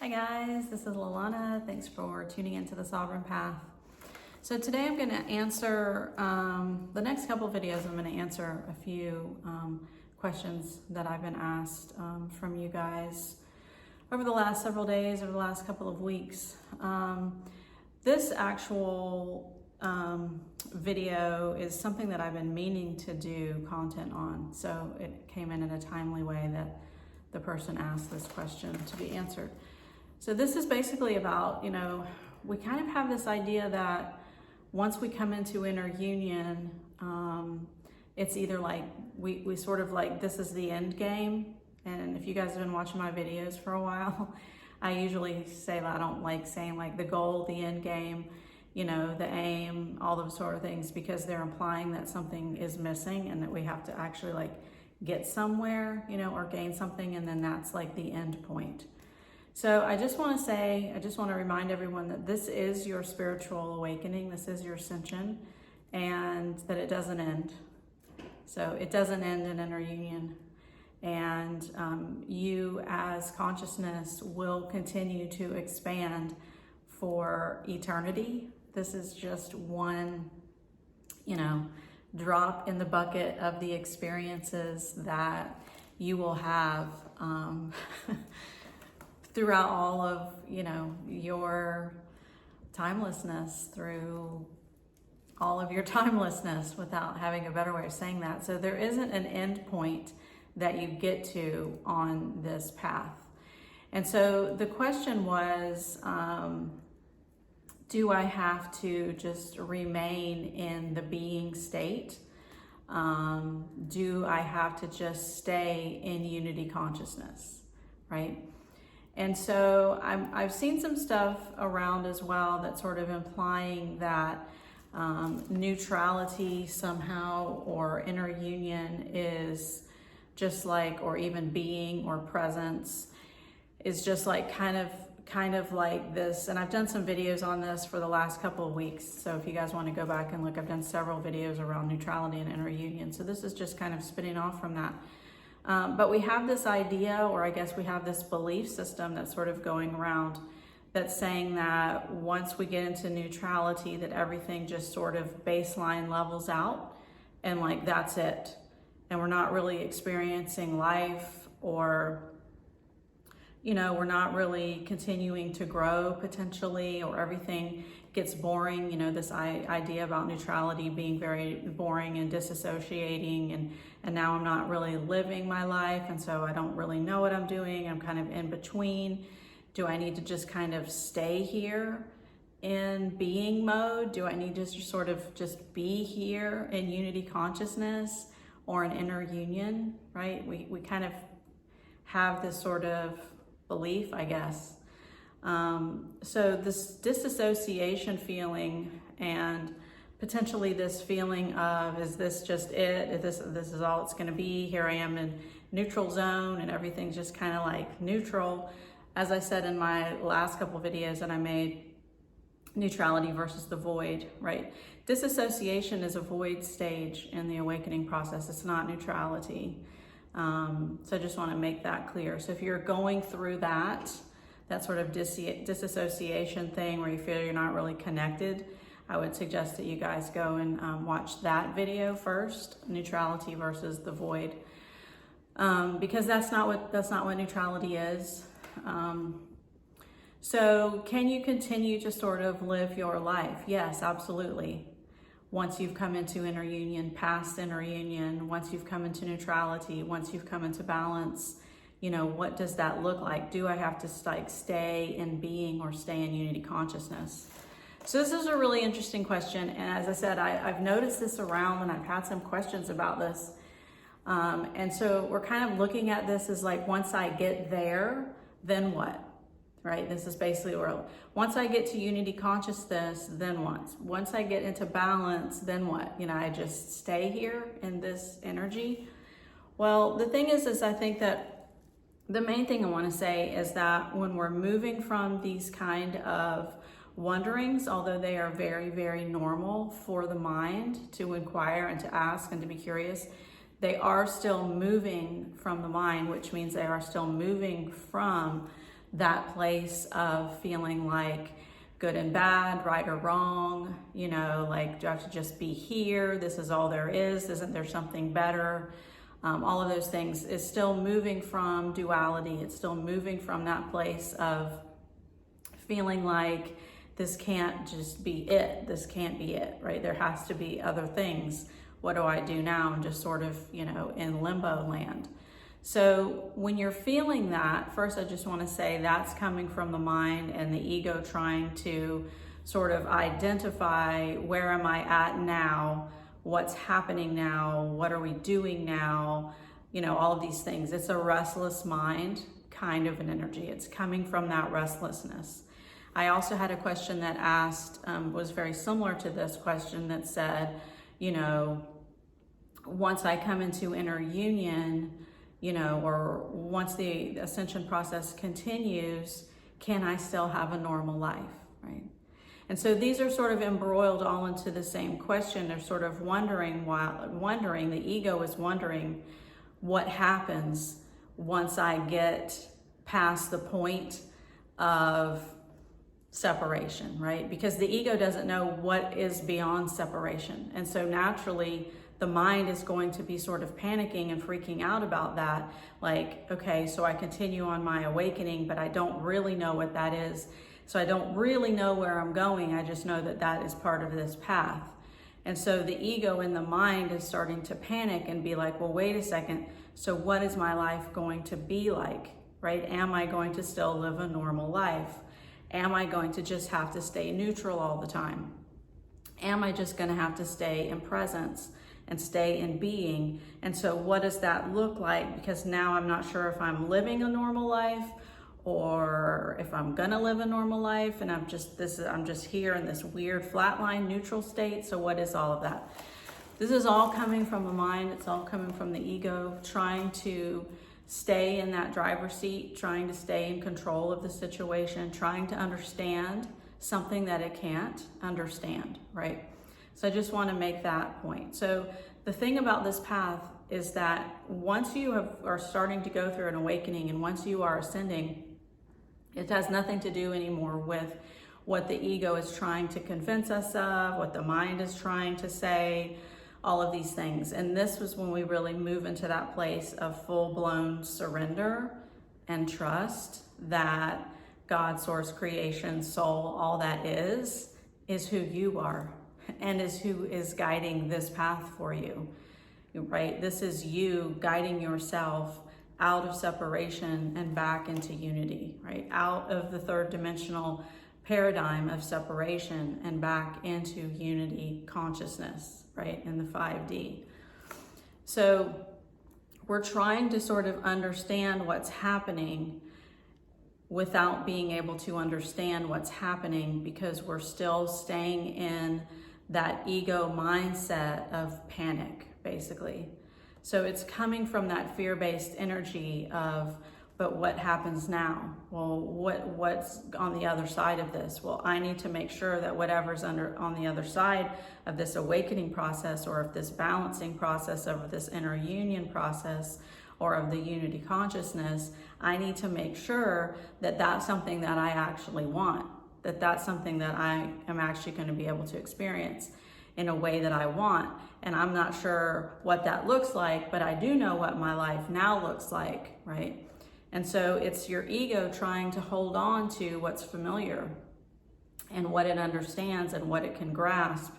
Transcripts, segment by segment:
Hi guys, this is Lalana. Thanks for tuning into the Sovereign Path. So today I'm going to answer, the next couple videos I'm going to answer a few questions that I've been asked from you guys over the last several days, over the last couple of weeks. This actual video is something that I've been meaning to do content on, so it came in a timely way that the person asked this question to be answered. So this is basically about, we kind of have this idea that once we come into inner union, it's either like, we sort of like, this is the end game. And if you guys have been watching my videos for a while, I usually say that I don't like saying like the goal, the end game, the aim, all those sort of things, because they're implying that something is missing and that we have to actually like get somewhere, or gain something, and then that's like the end point. So I just want to remind everyone that this is your spiritual awakening, this is your ascension, and that it doesn't end. So it doesn't end in inner union. And you as consciousness will continue to expand for eternity. This is just one, drop in the bucket of the experiences that you will have throughout all of, your timelessness, through all of your timelessness, without having a better way of saying that. So there isn't an end point that you get to on this path. And so the question was, do I have to just remain in the being state? Do I have to just stay in unity consciousness, right? And so I've seen some stuff around as well that's sort of implying that neutrality somehow, or inner union, is just like, or even being or presence is just like kind of like this. And I've done some videos on this for the last couple of weeks. So if you guys want to go back and look, I've done several videos around neutrality and inner union. So this is just kind of spinning off from that. But we have this idea, or I guess we have this belief system that's sort of going around, that's saying that once we get into neutrality, that everything just sort of baseline levels out, and like that's it. And we're not really experiencing life, or, we're not really continuing to grow potentially, or everything gets boring. This idea about neutrality being very boring and disassociating, and now I'm not really living my life, and so I don't really know what I'm doing. I'm kind of in between. Do I need to just kind of stay here in being mode? Do I need to sort of just be here in unity consciousness, or an inner union, right? We kind of have this sort of belief, I guess. So this disassociation feeling, and potentially this feeling of, is this just it? This is all it's going to be? Here I am in neutral zone, and everything's just kind of like neutral. As I said in my last couple videos that I made, neutrality versus the void, right? Disassociation is a void stage in the awakening process. It's not neutrality. So I just want to make that clear. So if you're going through that sort of disassociation thing, where you feel you're not really connected, I would suggest that you guys go and watch that video first, neutrality versus the void, because that's not what neutrality is. So can you continue to sort of live your life? Yes, absolutely. Once you've come into inner union, past inner union, once you've come into neutrality, once you've come into balance, what does that look like? Do I have to like stay in being, or stay in unity consciousness? So this is a really interesting question. And as I said, I've noticed this around, and I've had some questions about this. And so we're kind of looking at this as like, once I get there, then what? Right? This is basically where, once I get to unity consciousness, then what? Once I get into balance, then what? I just stay here in this energy. Well, the thing is I think that the main thing I want to say is that when we're moving from these kind of wonderings, although they are very, very normal for the mind to inquire and to ask and to be curious, they are still moving from the mind, which means they are still moving from that place of feeling like good and bad, right or wrong, you know, like, do I have to just be here? This is all there is. Isn't there something better? All of those things is still moving from duality. It's still moving from that place of feeling like this can't just be it. This can't be it, right? There has to be other things. What do I do now? I'm just sort of, you know, in limbo land. So when you're feeling that, first I just want to say that's coming from the mind and the ego trying to sort of identify, where am I at now? What's happening now? What are we doing now? You know, all of these things. It's a restless mind kind of an energy. It's coming from that restlessness. I also had a question that asked, was very similar to this question, that said, you know, once I come into inner union, you know, or once the ascension process continues, can I still have a normal life, right? And so these are sort of embroiled all into the same question. They're sort of wondering, the ego is wondering what happens once I get past the point of separation, right? Because the ego doesn't know what is beyond separation. And so naturally, the mind is going to be sort of panicking and freaking out about that. Like, okay, so I continue on my awakening, but I don't really know what that is. So I don't really know where I'm going. I just know that that is part of this path. And so the ego in the mind is starting to panic and be like, well, wait a second. So what is my life going to be like, right? Am I going to still live a normal life? Am I going to just have to stay neutral all the time? Am I just going to have to stay in presence and stay in being? And so what does that look like? Because now I'm not sure if I'm living a normal life or if I'm gonna live a normal life, and I'm just here in this weird flatline neutral state. So what is all of that? This is all coming from the mind. It's all coming from the ego, trying to stay in that driver's seat, trying to stay in control of the situation, trying to understand something that it can't understand, right? So I just want to make that point. So the thing about this path is that once you are starting to go through an awakening, and once you are ascending, it has nothing to do anymore with what the ego is trying to convince us of, what the mind is trying to say, all of these things. And this was when we really move into that place of full-blown surrender and trust that God, source, creation, soul, all that is who you are, and is who is guiding this path for you, right? This is you guiding yourself out of separation and back into unity, right? Out of the third dimensional paradigm of separation and back into unity consciousness, right? In the 5D. So we're trying to sort of understand what's happening without being able to understand what's happening, because we're still staying in that ego mindset of panic, basically. So it's coming from that fear-based energy of, but what happens now? Well, what's on the other side of this? Well, I need to make sure that whatever's on the other side of this awakening process, or of this balancing process, of this inner union process, or of the unity consciousness, I need to make sure that that's something that I actually want, that that's something that I am actually going to be able to experience in a way that I want. And I'm not sure what that looks like, but I do know what my life now looks like, right? And so it's your ego trying to hold on to what's familiar and what it understands and what it can grasp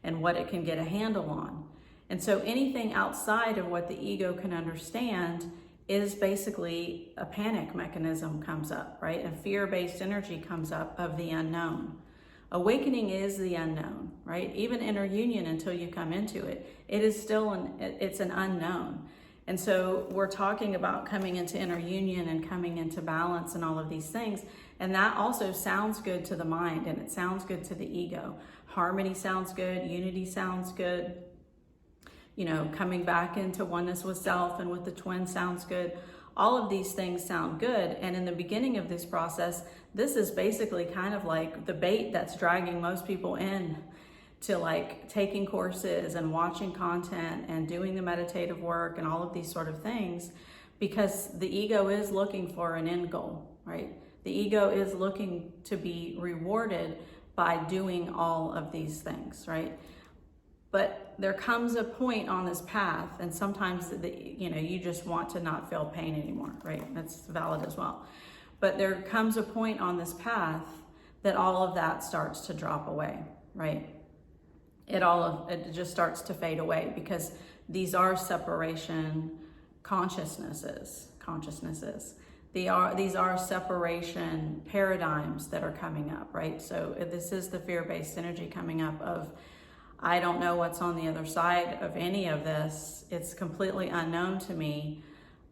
and what it can get a handle on. And so anything outside of what the ego can understand is basically a panic mechanism comes up, right? A fear-based energy comes up of the unknown. Awakening is the unknown, right? Even inner union, until you come into it, it is still it's an unknown. And so we're talking about coming into inner union and coming into balance and all of these things. And that also sounds good to the mind, and it sounds good to the ego. Harmony sounds good, unity sounds good. You know, coming back into oneness with self and with the twin sounds good. All of these things sound good. And in the beginning of this process, this is basically kind of like the bait that's dragging most people in to like taking courses and watching content and doing the meditative work and all of these sort of things, because the ego is looking for an end goal, right? The ego is looking to be rewarded by doing all of these things, right? But there comes a point on this path, and sometimes you just want to not feel pain anymore, right? That's valid as well. But there comes a point on this path that all of that starts to drop away, right? It just starts to fade away, because these are separation consciousnesses. These are separation paradigms that are coming up, right? So this is the fear-based energy coming up of, I don't know what's on the other side of any of this. It's completely unknown to me,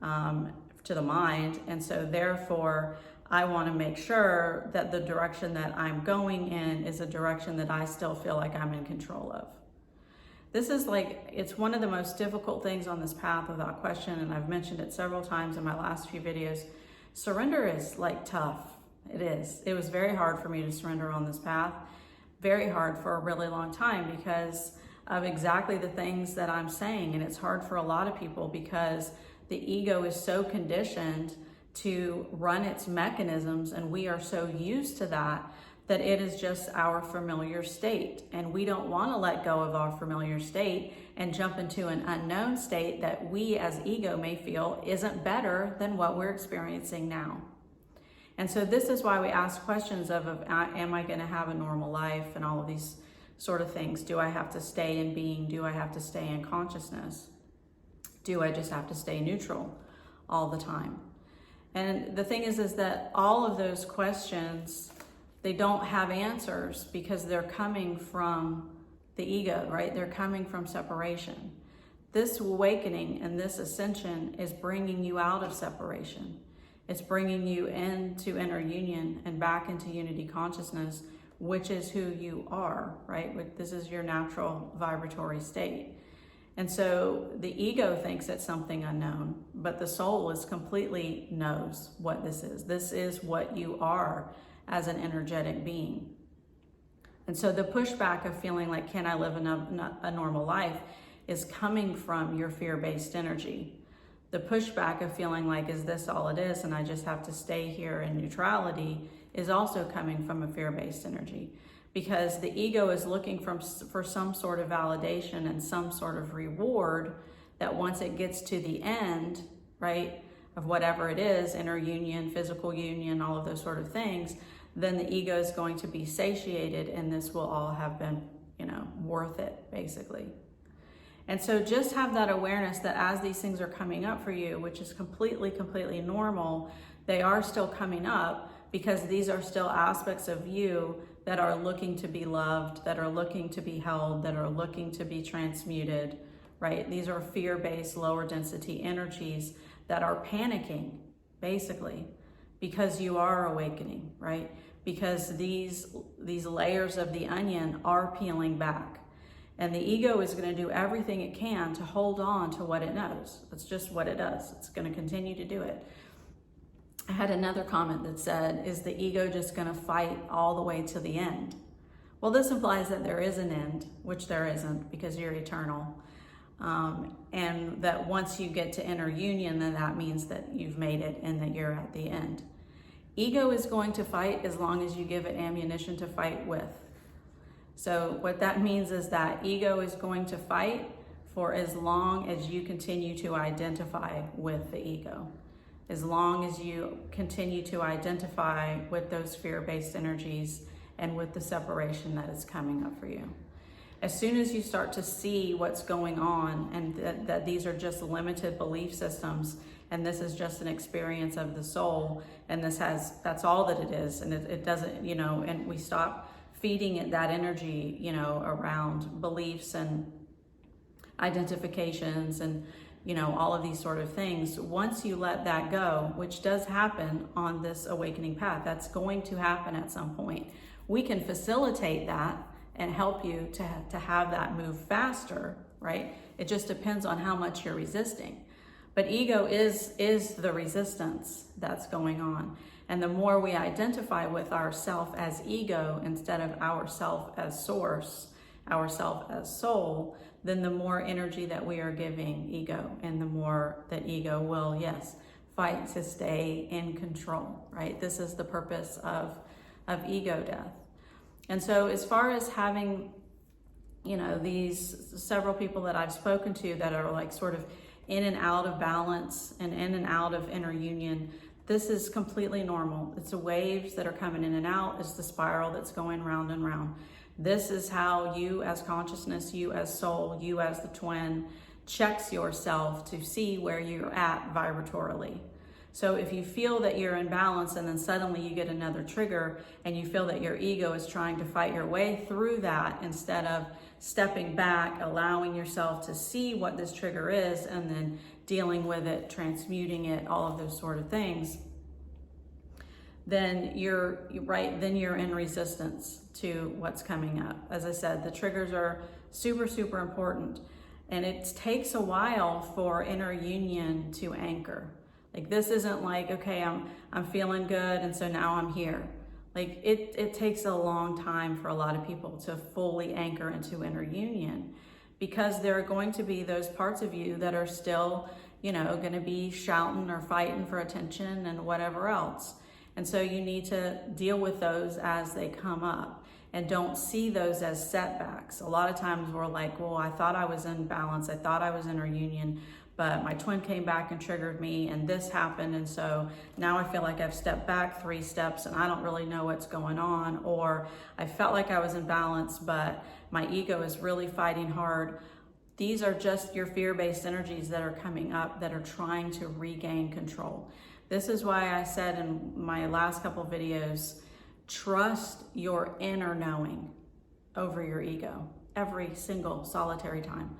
to the mind. And so therefore, I want to make sure that the direction that I'm going in is a direction that I still feel like I'm in control of. This is it's one of the most difficult things on this path, without question. And I've mentioned it several times in my last few videos. Surrender is tough. It is. It was very hard for me to surrender on this path. Very hard for a really long time, because of exactly the things that I'm saying. And it's hard for a lot of people because the ego is so conditioned to run its mechanisms, and we are so used to that it is just our familiar state. And we don't want to let go of our familiar state and jump into an unknown state that we as ego may feel isn't better than what we're experiencing now. And so this is why we ask questions of am I going to have a normal life, and all of these sort of things. Do I have to stay in being? Do I have to stay in consciousness? Do I just have to stay neutral all the time? And the thing is that all of those questions, they don't have answers, because they're coming from the ego, right? They're coming from separation. This awakening and this ascension is bringing you out of separation. It's bringing you into inner union and back into unity consciousness, which is who you are, right? This is your natural vibratory state. And so the ego thinks it's something unknown, but the soul is completely knows what this is. This is what you are as an energetic being. And so the pushback of feeling like, can I live a normal life, is coming from your fear-based energy. The pushback of feeling like, is this all it is, and I just have to stay here in neutrality, is also coming from a fear-based energy. Because the ego is looking for some sort of validation and some sort of reward, that once it gets to the end, right, of whatever it is, inner union, physical union, all of those sort of things, then the ego is going to be satiated, and this will all have been, worth it, basically. And so just have that awareness that as these things are coming up for you, which is completely normal, they are still coming up, because these are still aspects of you that are looking to be loved, that are looking to be held, that are looking to be transmuted, right? These are fear-based, lower density energies that are panicking, basically, because you are awakening, right? Because these layers of the onion are peeling back. And the ego is going to do everything it can to hold on to what it knows. That's just what it does. It's going to continue to do it. I had another comment that said, is the ego just going to fight all the way to the end? Well, this implies that there is an end, which there isn't, because you're eternal. And that once you get to inner union, then that means that you've made it and that you're at the end. Ego is going to fight as long as you give it ammunition to fight with. So what that means is that ego is going to fight for as long as you continue to identify with the ego. As long as you continue to identify with those fear-based energies and with the separation that is coming up for you. As soon as you start to see what's going on, and that these are just limited belief systems, and this is just an experience of the soul, and that's all that it is, and it doesn't, and we stop feeding it that energy, around beliefs and identifications and all of these sort of things. Once you let that go, which does happen on this awakening path, that's going to happen at some point. We can facilitate that and help you to have that move faster, right? It just depends on how much you're resisting. But ego is the resistance that's going on. And the more we identify with ourself as ego instead of ourself as source, ourself as soul, then the more energy that we are giving ego, and the more that ego will, yes, fight to stay in control, right? This is the purpose of ego death. And so as far as having, you know, these several people that I've spoken to that are like sort of in and out of balance and in and out of inner union, this is completely normal. It's the waves that are coming in and out. It's the spiral that's going round and round. This is how you as consciousness, you as soul, you as the twin checks yourself to see where you're at vibratorily. So if you feel that you're in balance and then suddenly you get another trigger and you feel that your ego is trying to fight your way through that instead of stepping back, allowing yourself to see what this trigger is and then dealing with it, transmuting it, all of those sort of things, then you're in resistance to what's coming up. As I said, the triggers are super, super important. And it takes a while for inner union to anchor. Like this isn't like, okay, I'm feeling good and so now I'm here. Like it takes a long time for a lot of people to fully anchor into inner union, because there are going to be those parts of you that are still, you know, going to be shouting or fighting for attention and whatever else. And so you need to deal with those as they come up and don't see those as setbacks. A lot of times we're like, well, I thought I was in balance. I thought I was in reunion, but my twin came back and triggered me and this happened. And so now I feel like I've stepped back 3 steps and I don't really know what's going on. Or I felt like I was in balance, but my ego is really fighting hard. These are just your fear-based energies that are coming up that are trying to regain control. This is why I said in my last couple of videos, trust your inner knowing over your ego every single solitary time.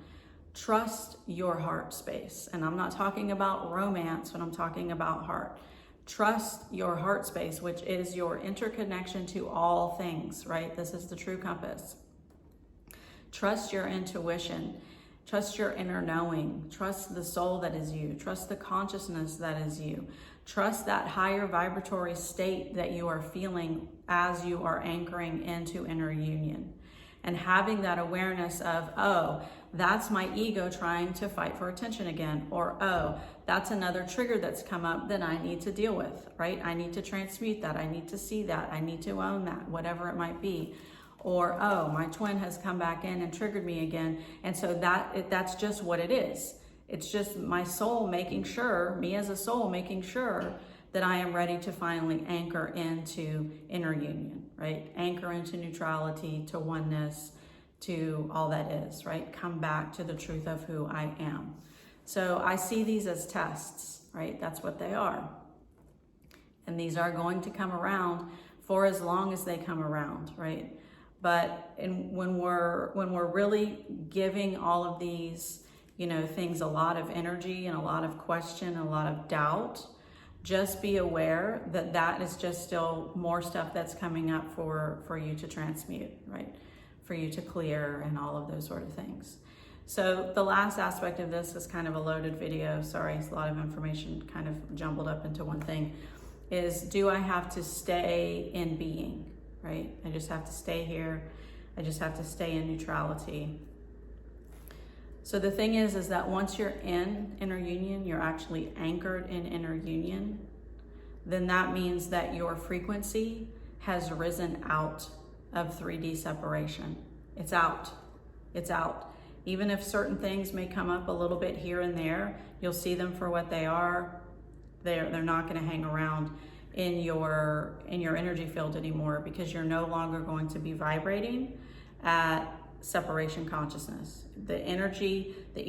Trust your heart space. And I'm not talking about romance when I'm talking about heart. Trust your heart space, which is your interconnection to all things, right? This is the true compass. Trust your intuition. Trust your inner knowing. Trust the soul that is you. Trust the consciousness that is you. Trust that higher vibratory state that you are feeling as you are anchoring into inner union. And having that awareness of, oh, that's my ego trying to fight for attention again. Or, oh, that's another trigger that's come up that I need to deal with, right? I need to transmute that. I need to see that. I need to own that, whatever it might be. Or, oh, my twin has come back in and triggered me again. And so that's just what it is. It's just my soul making sure, me as a soul making sure that I am ready to finally anchor into inner union, right? Anchor into neutrality, to oneness, to all that is, right? Come back to the truth of who I am. So I see these as tests, right? That's what they are. And these are going to come around for as long as they come around, right? But when we're really giving all of these, you know, things a lot of energy and a lot of question, a lot of doubt, just be aware that that is just still more stuff that's coming up for you to transmute, right? For you to clear and all of those sort of things. So the last aspect of this is kind of a loaded video. Sorry, it's a lot of information kind of jumbled up into one thing. Is, do I have to stay in being, right? I just have to stay here. I just have to stay in neutrality. So the thing is that once you're in inner union, you're actually anchored in inner union, then that means that your frequency has risen out of 3D separation. It's out. It's out. Even if certain things may come up a little bit here and there, you'll see them for what they are. They're not going to hang around in your energy field anymore, because you're no longer going to be vibrating at separation consciousness. The energy, the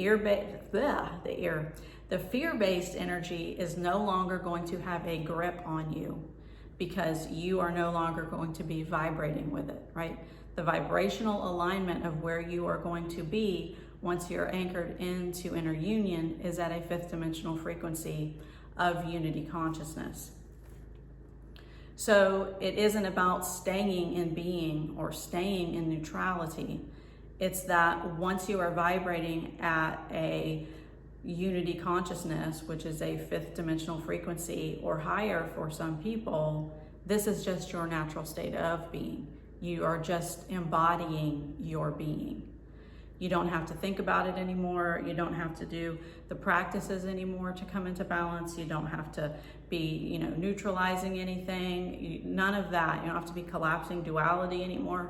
fear-based energy is no longer going to have a grip on you, because you are no longer going to be vibrating with it, right? The vibrational alignment of where you are going to be once you're anchored into inner union is at a 5th dimensional frequency of unity consciousness. So it isn't about staying in being or staying in neutrality. It's that once you are vibrating at a unity consciousness, which is a 5th dimensional frequency or higher for some people, this is just your natural state of being. You are just embodying your being. You don't have to think about it anymore. You don't have to do the practices anymore to come into balance. You don't have to be, neutralizing anything. None of that. You don't have to be collapsing duality anymore.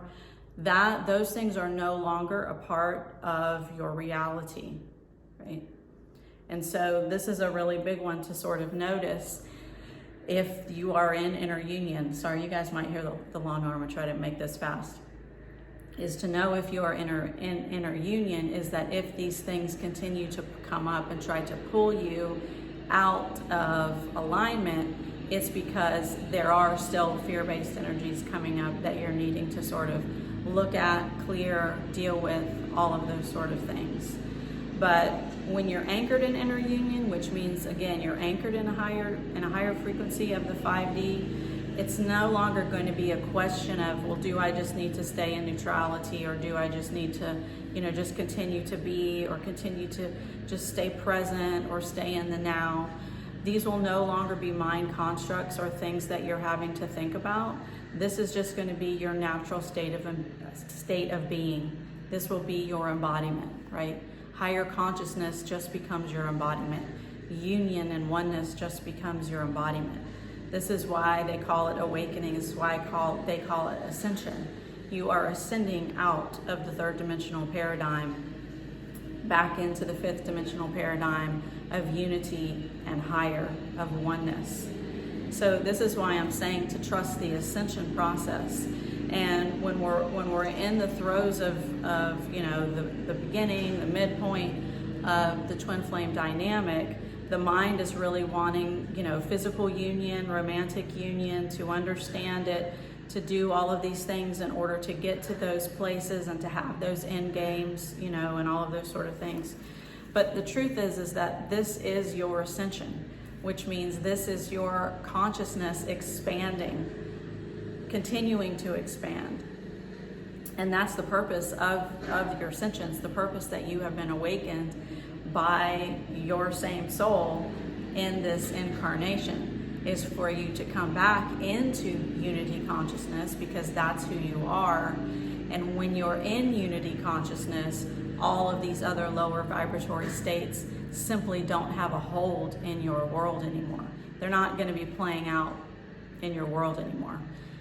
Those things are no longer a part of your reality, right? And so this is a really big one to sort of notice if you are in inner union. Sorry, you guys might hear the lawnmower. I'm gonna try to make this fast. Is to know if you are in inner union is that if these things continue to come up and try to pull you out of alignment, it's because there are still fear-based energies coming up that you're needing to sort of look at, clear, deal with, all of those sort of things. But when you're anchored in inner union, which means again you're anchored in a higher frequency of the 5D, it's no longer going to be a question of, well, do I just need to stay in neutrality, or do I just need to, just continue to be, or continue to just stay present, or stay in the now. These will no longer be mind constructs or things that you're having to think about. This is just going to be your natural state of being. This will be your embodiment, right? Higher consciousness just becomes your embodiment. Union and oneness just becomes your embodiment. This is why they call it awakening. This is why they call it ascension. You are ascending out of the third dimensional paradigm back into the fifth dimensional paradigm of unity and higher, of oneness. So this is why I'm saying to trust the ascension process. And when we're in the throes of the beginning, the midpoint of the twin flame dynamic, the mind is really wanting, physical union, romantic union, to understand it, to do all of these things in order to get to those places and to have those end games, and all of those sort of things. But the truth is that this is your ascension, which means this is your consciousness expanding, continuing to expand. And that's the purpose of your ascension. It's the purpose that you have been awakened by your same soul in this incarnation, is for you to come back into unity consciousness, because that's who you are. And when you're in unity consciousness, all of these other lower vibratory states simply don't have a hold in your world anymore. They're not going to be playing out in your world anymore.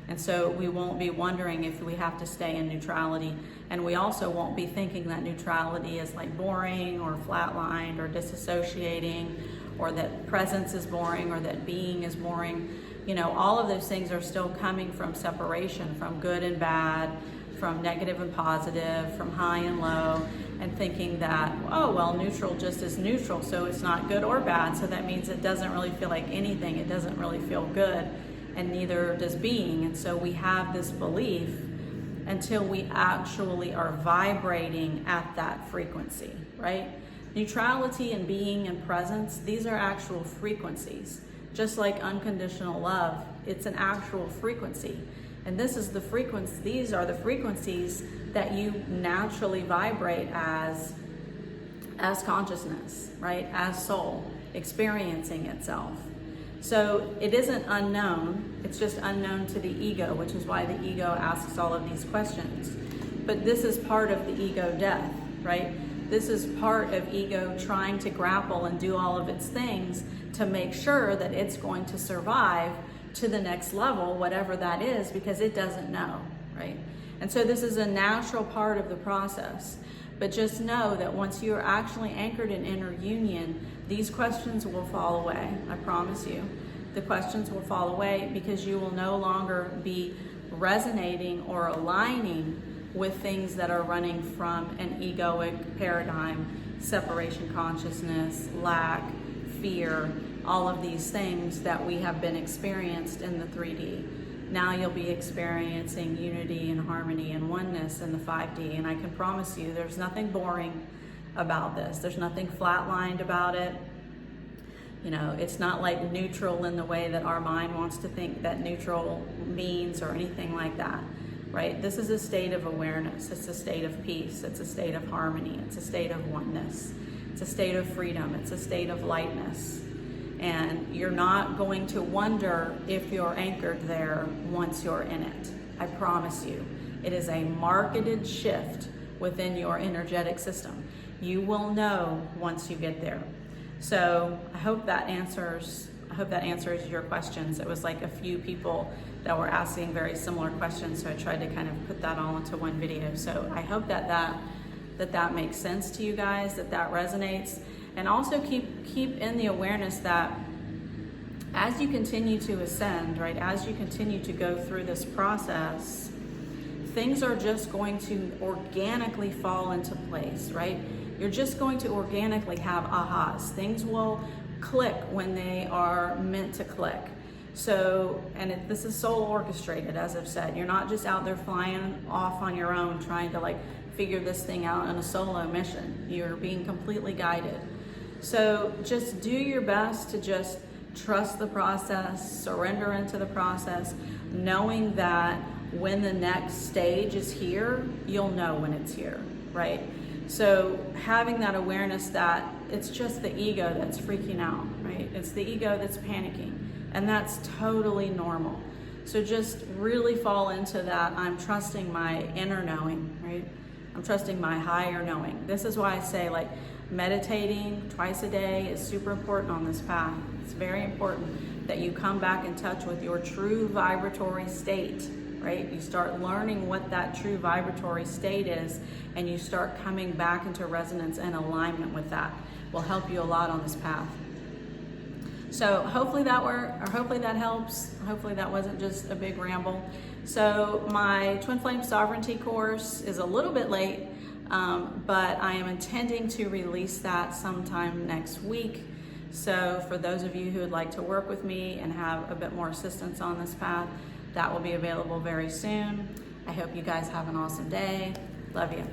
And so we won't be wondering if we have to stay in neutrality. And we also won't be thinking that neutrality is like boring or flatlined or disassociating, or that presence is boring, or that being is boring. All of those things are still coming from separation, from good and bad, from negative and positive, from high and low, and thinking that, oh, well, neutral just is neutral, so it's not good or bad. So that means it doesn't really feel like anything. It doesn't really feel good. And neither does being. And so we have this belief until we actually are vibrating at that frequency, right? Neutrality and being and presence, these are actual frequencies. Just like unconditional love, it's an actual frequency. And this is the frequency, these are the frequencies that you naturally vibrate as consciousness, right? As soul, experiencing itself. So it isn't unknown, it's just unknown to the ego, which is why the ego asks all of these questions. But this is part of the ego death, right? This is part of ego trying to grapple and do all of its things to make sure that it's going to survive to the next level, whatever that is, because it doesn't know, right? And so this is a natural part of the process. But just know that once you're actually anchored in inner union, these questions will fall away. I promise you. The questions will fall away because you will no longer be resonating or aligning with things that are running from an egoic paradigm, separation consciousness, lack, fear, all of these things that we have been experienced in the 3D. Now you'll be experiencing unity and harmony and oneness in the 5D. And I can promise you there's nothing boring about this. There's nothing flatlined about it. It's not like neutral in the way that our mind wants to think that neutral means, or anything like that, right? This is a state of awareness. It's a state of peace. It's a state of harmony. It's a state of oneness. It's a state of freedom. It's a state of lightness. And you're not going to wonder if you're anchored there once you're in it. I promise you. It is a marketed shift within your energetic system. You will know once you get there. So I hope that answers your questions. It was like a few people that were asking very similar questions, so I tried to kind of put that all into one video. So I hope that makes sense to you guys, that resonates. And also keep in the awareness that as you continue to ascend, right, as you continue to go through this process, things are just going to organically fall into place, right? You're just going to organically have ahas. Things will click when they are meant to click. So, and this is soul orchestrated, as I've said. You're not just out there flying off on your own trying to like figure this thing out on a solo mission. You're being completely guided. So just do your best to just trust the process, surrender into the process, knowing that when the next stage is here, you'll know when it's here, right? So having that awareness that it's just the ego that's freaking out, right? It's the ego that's panicking, and that's totally normal. So just really fall into that. I'm trusting my inner knowing, right? I'm trusting my higher knowing. This is why I say like meditating twice a day is super important on this path. It's very important that you come back in touch with your true vibratory state, right? You start learning what that true vibratory state is, and you start coming back into resonance and alignment with that. Will help you a lot on this path. So hopefully that worked, or hopefully that helps. Hopefully that wasn't just a big ramble. So my Twin Flame Sovereignty course is a little bit late, but I am intending to release that sometime next week. So for those of you who would like to work with me and have a bit more assistance on this path, that will be available very soon. I hope you guys have an awesome day. Love you.